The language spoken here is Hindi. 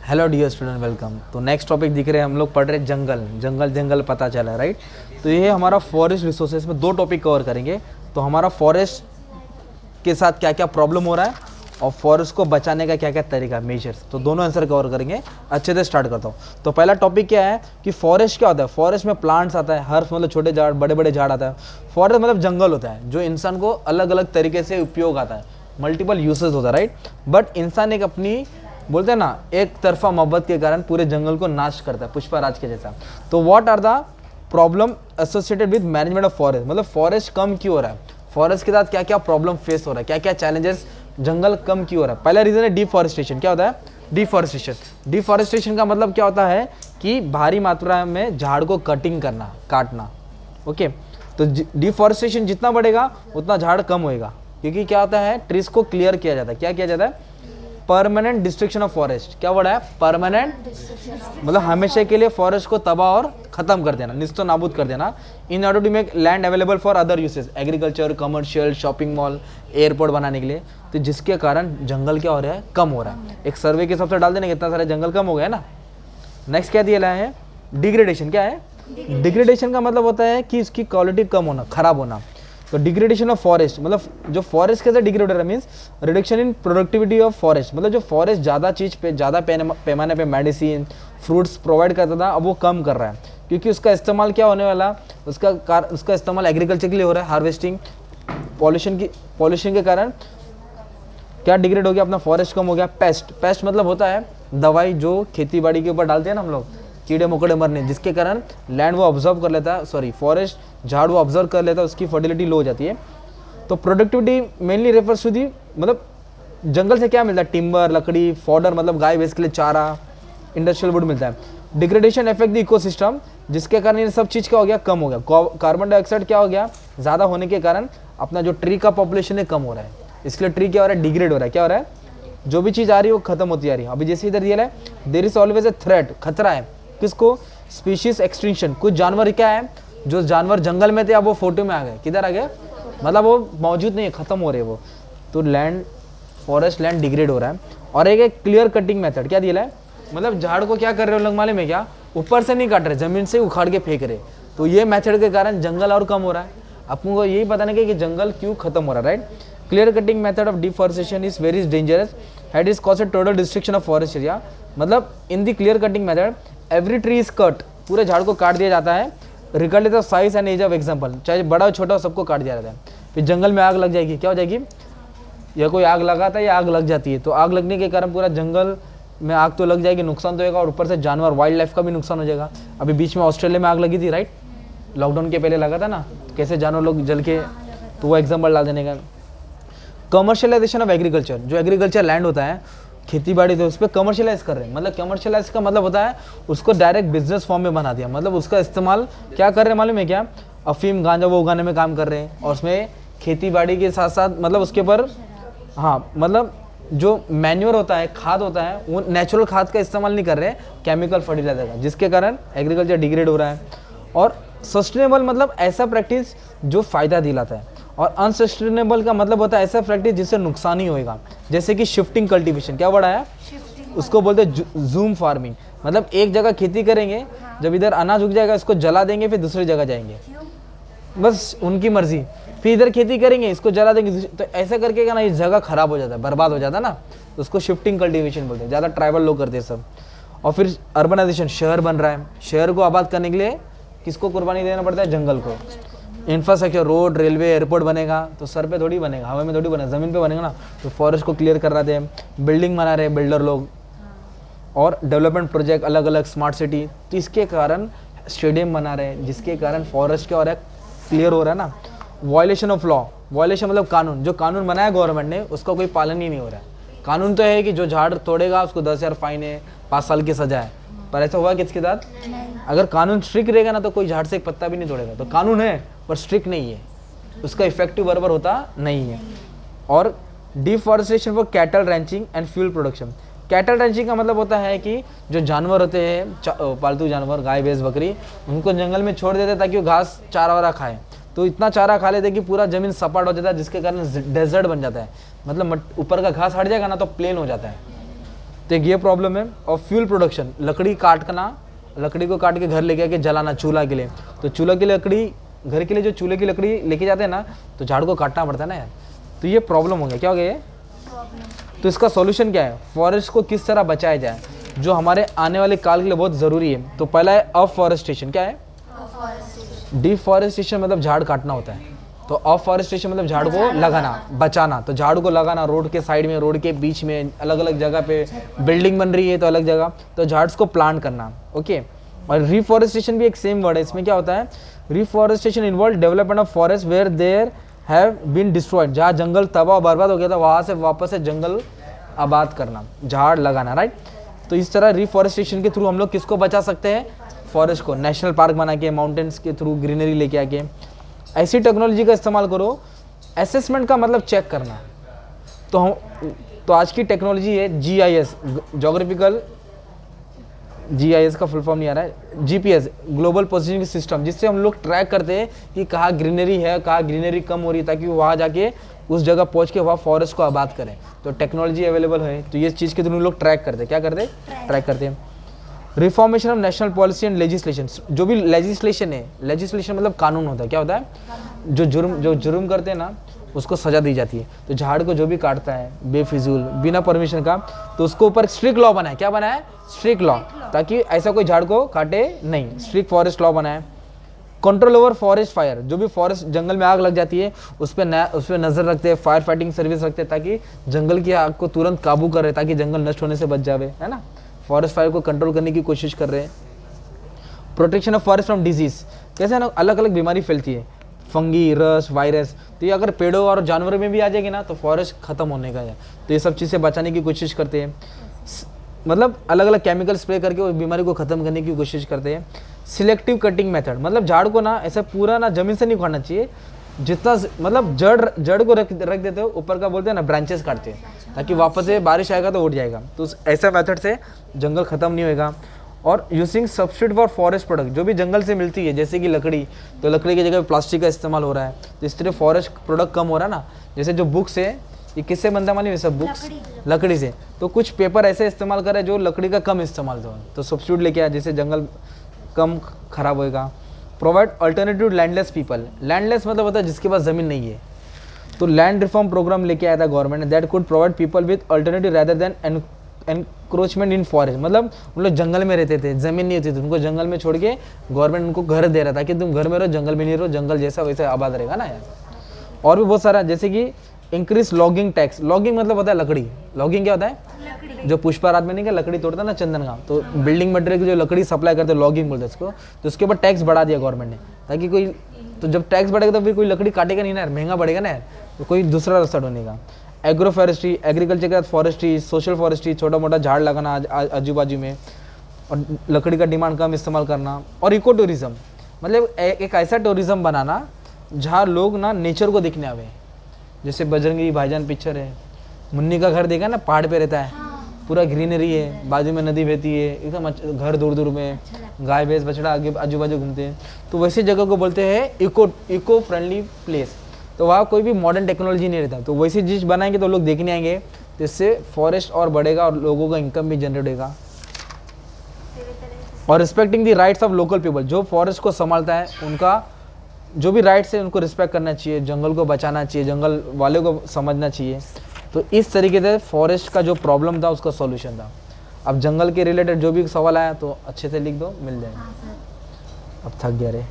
Hello dear student, welcome. तो नेक्स्ट टॉपिक दिख रहे हैं, हम लोग पढ़ रहे हैं जंगल पता चला, राइट। तो ये हमारा फॉरेस्ट रिसोर्सेज में 2 टॉपिक कवर करेंगे। तो हमारा फॉरेस्ट के साथ क्या क्या प्रॉब्लम हो रहा है और फॉरेस्ट को बचाने का क्या क्या तरीका है, मेजर्स, तो दोनों आंसर कवर करेंगे। अच्छे से स्टार्ट करता हूँ। तो पहला टॉपिक क्या है कि फॉरेस्ट क्या होता है। फॉरेस्ट में प्लांट्स आता है, हर मतलब छोटे झाड़, बड़े बड़े झाड़ आता है। फॉरेस्ट मतलब जंगल होता है जो इंसान को अलग अलग तरीके से उपयोग आता है, मल्टीपल यूसेज होता है, राइट। बट इंसान एक अपनी बोलते हैं ना, एक तरफा मोहब्बत के कारण पूरे जंगल को नाश करता है, पुष्पराज के जैसा। तो what are the problem associated with management of forest, मतलब फॉरेस्ट कम क्यों हो रहा है, फॉरेस्ट के साथ क्या क्या प्रॉब्लम फेस हो रहा है, क्या क्या चैलेंजेस, जंगल कम क्यों हो रहा है। पहला रीजन है डिफॉरेस्टेशन। क्या होता है डिफॉरेस्टेशन। डिफॉरेस्टेशन का मतलब क्या होता है कि भारी मात्रा में झाड़ को कटिंग करना, काटना। ओके, तो डिफॉरेस्टेशन जितना बढ़ेगा उतना झाड़ कम होएगा, क्योंकि क्या होता है, ट्रीज को क्लियर किया जाता है। क्या किया जाता है, परमानेंट डिस्ट्रक्शन ऑफ फॉरेस्ट। क्या वर्ड है, परमानेंट, मतलब हमेशा के लिए फॉरेस्ट को तबाह और खत्म कर देना, निस्तो नाबूद कर देना। In order to make land available for other usage, agriculture, commercial, shopping mall, airport बनाने के लिए। तो जिसके कारण जंगल क्या हो रहा है, कम हो रहा है। एक सर्वे के हिसाब से डाल देना कितना सारे जंगल कम हो गए ना। नेक्स्ट क्या दिया है, डिग्रेडेशन। क्या है डिग्रेडेशन का मतलब होता है कि इसकी क्वालिटी कम होना, खराब होना। तो डिग्रेडेशन ऑफ फॉरेस्ट मतलब जो फॉरेस्ट कैसे डिग्रेड हो रहा है, means reduction in productivity of forest, मतलब जो फॉरेस्ट ज़्यादा चीज़ पे, ज़्यादा पैमाने पे मेडिसिन, फ्रूट्स प्रोवाइड करता था, अब वो कम कर रहा है, क्योंकि उसका इस्तेमाल क्या होने वाला, उसका इस्तेमाल एग्रीकल्चर के लिए हो रहा है, हार्वेस्टिंग, पॉल्यूशन के कारण क्या डिग्रेड हो गया, अपना फॉरेस्ट कम हो गया। पेस्ट मतलब होता है दवाई जो खेती बाड़ी के ऊपर डालते हैं ना हम लोग, कीड़े मकोड़े मरने, जिसके कारण लैंड वो ऑब्जर्व कर लेता है, सॉरी फॉरेस्ट झाड़ वो ऑब्जर्व कर लेता है, उसकी फर्टिलिटी लो हो जाती है। तो productivity mainly refers to the, मतलब जंगल से क्या मिलता है, टिम्बर, लकड़ी, फॉडर, मतलब गाय भैंस के लिए चारा, इंडस्ट्रियल वुड मिलता है। डिग्रेडेशन इफेक्ट द इकोसिस्टम, जिसके कारण ये सब चीज़ क्या हो गया, कम हो गया। कार्बन डाइऑक्साइड क्या हो गया, ज़्यादा होने के कारण अपना जो ट्री का पॉपुलेशन है कम हो रहा है, इसलिए ट्री क्या हो रहा है, डिग्रेड हो रहा है। क्या हो रहा है, जो भी चीज़ आ रही है वो खत्म होती आ रही है। अभी जैसे इधर दिया है, there is always a threat, खतरा है, किसको, स्पीशीज एक्सटिंक्शन। कुछ जानवर क्या है, जो जानवर जंगल में थे अब वो फोटो में आ गए, किधर आ गए, मतलब वो मौजूद नहीं है, खत्म हो रहे हैं वो। तो लैंड, फॉरेस्ट लैंड डिग्रेड हो रहा है। और एक क्लियर कटिंग मेथड क्या दिया है, मतलब झाड़ को क्या कर रहे हो लोग मालूम है क्या, ऊपर से नहीं काट रहे, जमीन से उखाड़ के फेंक रहे। तो ये मेथड के कारण जंगल और कम हो रहा है। आपको को यही पता नहीं कि जंगल क्यों खत्म हो रहा है, right. Clear cutting method of deforestation is very dangerous, had is cause total destruction of forest area. मतलब in the clear cutting method every tree is cut, पूरे झाड़ को काट दिया जाता है, regardless of size and age of example, चाहे बड़ा हो छोटा हो सबको काट दिया जाता है। फिर जंगल में आग लग जाएगी, क्या हो जाएगी, या कोई आग लगाता है या आग लग जाती है, तो आग लगने के कारण पूरा जंगल में आग तो लग जाएगी, नुकसान तो होगा, और ऊपर से जानवर, वाइल्ड लाइफ का भी नुकसान हो जाएगा। अभी बीच में ऑस्ट्रेलिया में आग लगी थी, राइट, लॉकडाउन के पहले लगा था ना, कैसे जानवर लोग जल के, तो वो एग्जाम्पल डाल देने का। कमर्शियलाइजेशन ऑफ एग्रीकल्चर, जो एग्रीकल्चर लैंड होता है, खेती बाड़ी, तो उस पर कमर्शियलाइज कर रहे हैं। मतलब कमर्शियलाइज का मतलब होता है उसको डायरेक्ट बिजनेस फॉर्म में बना दिया, मतलब उसका इस्तेमाल क्या कर रहे हैं मालूम है क्या, अफीम गांजा वो उगाने में काम कर रहे हैं, और उसमें खेती बाड़ी के साथ साथ मतलब उसके ऊपर, हाँ, मतलब जो मैन्योर होता है, खाद होता है, वो नेचुरल खाद का इस्तेमाल नहीं कर रहे हैं, केमिकल फर्टिलाइजर का, जिसके कारण एग्रीकल्चर डिग्रेड हो रहा है। और सस्टेनेबल मतलब ऐसा प्रैक्टिस जो फ़ायदा दिलाता है, और अनसस्टेनेबल का मतलब होता है ऐसा प्रैक्टिस जिससे नुकसान ही होएगा, जैसे कि शिफ्टिंग कल्टीवेशन। क्या वर्ड आया, उसको बोलते हैं जूम फार्मिंग, मतलब एक जगह खेती करेंगे, जब इधर अनाज उग जाएगा इसको जला देंगे, फिर दूसरी जगह जाएंगे, बस उनकी मर्जी, फिर इधर खेती करेंगे, इसको जला देंगे, तो ऐसा करके क्या ना, इस जगह खराब हो जाता है, बर्बाद हो जाता है ना, तो उसको शिफ्टिंग कल्टीवेशन बोलते हैं। ज़्यादा ट्राइबल लोग करते हैं सब। और फिर अर्बनाइजेशन, शहर बन रहा है, शहर को आबाद करने के लिए किसको कुर्बानी देना पड़ता है, जंगल को। इंफ्रास्ट्रक्चर, रोड, रेलवे, एयरपोर्ट बनेगा तो सर पे थोड़ी बनेगा, हवा में थोड़ी बनेगा, ज़मीन पे बनेगा ना, तो फॉरेस्ट को क्लियर कर रहे थे, बिल्डिंग बना रहे बिल्डर लोग, और डेवलपमेंट प्रोजेक्ट अलग अलग, स्मार्ट सिटी, तो इसके कारण स्टेडियम बना रहे हैं, जिसके कारण फॉरेस्ट क्या हो रहा है, क्लियर हो रहा है ना। वायलेशन ऑफ लॉ, वायलेशन मतलब कानून, जो कानून बनाया गवर्नमेंट ने उसका कोई पालन ही नहीं हो रहा है। कानून तो है कि जो झाड़ तोड़ेगा उसको 10,000 फाइन है, 5 साल की सजा है, पर ऐसा हुआ किसके साथ, अगर कानून स्ट्रिक्ट रहेगा ना तो कोई झाड़ से एक पत्ता भी नहीं तोड़ेगा। तो कानून है पर स्ट्रिक्ट नहीं है, उसका इफेक्टिव बराबर होता नहीं है। और deforestation for cattle ranching and fuel production. Cattle ranching का मतलब होता है कि जो जानवर होते हैं, पालतू जानवर, गाय भैंस बकरी, उनको जंगल में छोड़ देते हैं ताकि वो घास चारा वारा खाएं, तो इतना चारा खा लेते हैं कि पूरा ज़मीन सपाट हो जाता है, जिसके कारण डेजर्ट बन जाता है, मतलब ऊपर का घास हट जाएगा ना तो प्लेन हो जाता है। तो एक ये प्रॉब्लम है। और फ्यूल प्रोडक्शन, लकड़ी काटना, लकड़ी को काट के घर लेके आके जलाना चूल्हा के लिए, तो चूल्हा की लकड़ी, घर के लिए जो चूल्हे की लकड़ी लेके जाते हैं ना, तो झाड़ को काटना पड़ता है ना यार, तो ये प्रॉब्लम हो गया। क्या हो गया ये? तो इसका सॉल्यूशन क्या है? फॉरेस्ट को किस तरह बचाया जाए, जो हमारे आने वाले काल के लिए बहुत ज़रूरी है। तो पहला है अफॉरेस्टेशन। क्या है? डिफॉरेस्टेशन मतलब झाड़ काटना होता है, तो अफॉरेस्टेशन मतलब झाड़ को लगाना, बचाना। तो झाड़ को लगाना रोड के साइड में, रोड के बीच में, अलग अलग जगह पे बिल्डिंग बन रही है तो अलग जगह, तो झाड्स को प्लांट करना। ओके। और रिफॉरेस्टेशन भी एक सेम वर्ड है। इसमें क्या होता है? Reforestation involve development of forest where there have been destroyed, जहाँ जंगल तबाह बर्बाद हो गया था वहाँ से वापस से जंगल आबाद करना, झाड़ लगाना, राइट। तो इस तरह रिफॉरेस्टेशन के थ्रू हम लोग किसको बचा सकते हैं? फॉरेस्ट को। नेशनल पार्क बना के, माउंटेन्स के थ्रू ग्रीनरी लेके आके, ऐसी टेक्नोलॉजी का इस्तेमाल करो। असेसमेंट का मतलब चेक करना। तो आज की टेक्नोलॉजी है GIS, जोग्राफिकल, GIS का फुल फॉर्म नहीं आ रहा है, GPS, ग्लोबल पोजिशनिंग सिस्टम, जिससे हम लोग ट्रैक करते हैं कि कहाँ ग्रीनरी है, कहाँ ग्रीनरी कम हो रही है, ताकि वहाँ जाके उस जगह पहुँच के वहाँ फॉरेस्ट को आबाद करें। तो टेक्नोलॉजी अवेलेबल है, तो ये चीज़ के थ्रू लोग ट्रैक करते हैं। क्या करते हैं? ट्रैक करते हैं। Reformation of national policy and legislation, जो भी लेजिस्लेशन है, लेजिस्लेशन मतलब कानून होता है। क्या होता है? जो जुर्म करते हैं ना, उसको सजा दी जाती है। तो झाड़ को जो भी काटता है बेफिजूल, बिना परमिशन का, तो उसको ऊपर स्ट्रिक्ट लॉ बनाए। क्या बनाए? स्ट्रिक्ट लॉ, ताकि ऐसा कोई झाड़ को काटे नहीं। स्ट्रिक्ट फॉरेस्ट लॉ बनाए। कंट्रोल ओवर फॉरेस्ट फायर, जो भी फॉरेस्ट जंगल में आग लग जाती है उस पर नज़र रखते हैं, फायर फाइटिंग सर्विस रखते हैं, ताकि जंगल की आग को तुरंत काबू करे, ताकि जंगल नष्ट होने से बच जावे, है ना। फॉरेस्ट फायर को कंट्रोल करने की कोशिश कर रहे हैं। Protection of forest from disease, कैसे ना अलग अलग बीमारी फैलती है, फंगी, रस, वायरस, तो ये अगर पेड़ों और जानवरों में भी आ जाएगी ना, तो फॉरेस्ट खत्म होने का है। तो ये सब चीज़ें बचाने की कोशिश करते हैं, मतलब अलग अलग केमिकल स्प्रे करके उस बीमारी को ख़त्म करने की कोशिश करते हैं। सिलेक्टिव कटिंग मेथड, मतलब झाड़ को ना ऐसा पूरा ना ज़मीन से नहीं उखाड़ना चाहिए, जितना मतलब जड़ को रख देते हो, ऊपर का बोलते हैं ना ब्रांचेस काटते हैं, ताकि वापस से बारिश आएगा तो उठ जाएगा। तो ऐसा मेथड से जंगल ख़त्म नहीं होएगा। और using substitute for forest product, जो भी जंगल से मिलती है, जैसे कि लकड़ी, तो लकड़ी की जगह प्लास्टिक का इस्तेमाल हो रहा है, तो इस तरह फॉरेस्ट प्रोडक्ट कम हो रहा है ना। जैसे जो बुक्स है, ये किससे बनता मानी? सब बुक्स लकड़ी से। तो कुछ पेपर ऐसे इस्तेमाल करें जो लकड़ी का कम इस्तेमाल हो, तो सब्स्टिट्यूट लेके आए, जिससे जंगल कम खराब होएगा। Provide alternative landless people, landless मतलब होता है जिसके पास ज़मीन नहीं है, तो लैंड रिफॉर्म प्रोग्राम लेके आया था गवर्नमेंट ने, that could provide people with alternative rather than encroachment in forest, मतलब उन लोग जंगल में रहते थे, ज़मीन नहीं होती थी, उनको जंगल में छोड़ के गवर्नमेंट उनको घर दे रहा था कि तुम घर में रहो, जंगल में नहीं रहो, जंगल जैसा वैसा आबाद रहेगा ना यार। और भी बहुत सारा, जैसे कि इंक्रीज लॉगिंग टैक्स, लॉगिंग मतलब होता है लकड़ी, लॉगिंग क्या होता है? जो पुष्पाराज में नहीं क्या लकड़ी तोड़ता है ना, चंदन का, तो बिल्डिंग मटेरियल की जो लकड़ी सप्लाई करते हैं लॉगिंग बोलते हैं उसको, तो उसके ऊपर टैक्स बढ़ा दिया गवर्नमेंट ने, ताकि कोई, तो जब टैक्स बढ़ेगा तो फिर कोई लकड़ी काटेगा नहीं ना यार, महंगा बढ़ेगा ना यार, तो कोई दूसरा रास्ता ढूंढेगा। का एग्रो फॉरेस्ट्री, एग्रीकल्चर के साथ फॉरेस्ट्री, सोशल फॉरेस्ट्री, छोटा मोटा झाड़ लगाना आजू बाजू में, और लकड़ी का डिमांड कम इस्तेमाल करना। और इको टूरिज्म, मतलब एक ऐसा टूरिज्म बनाना जहाँ लोग ना नेचर को देखने आवे, जैसे बजरंगी भाईजान पिक्चर है, मुन्नी का घर देखा ना, पहाड़ पे रहता है, पूरा ग्रीनरी है, बाजू में नदी बहती है, एकदम घर दूर दूर में, गाय भैंस बछड़ा आगे आजू बाजू घूमते हैं, तो वैसी जगह को बोलते हैं इको फ्रेंडली प्लेस। तो वहाँ कोई भी मॉडर्न टेक्नोलॉजी नहीं रहता, तो वैसी चीज़ बनाएंगे तो लोग देखने आएंगे, तो इससे फॉरेस्ट और बढ़ेगा और लोगों का इनकम भी जनरेट होगा। और respecting the rights of local people, जो फॉरेस्ट को संभालता है उनका जो भी राइट्स है उनको रिस्पेक्ट करना चाहिए, जंगल को बचाना चाहिए, जंगल वाले को समझना चाहिए। तो इस तरीके से फॉरेस्ट का जो प्रॉब्लम था उसका सॉल्यूशन था। अब जंगल के रिलेटेड जो भी सवाल आया तो अच्छे से लिख दो, मिल जाएगा। अब थक गया रे।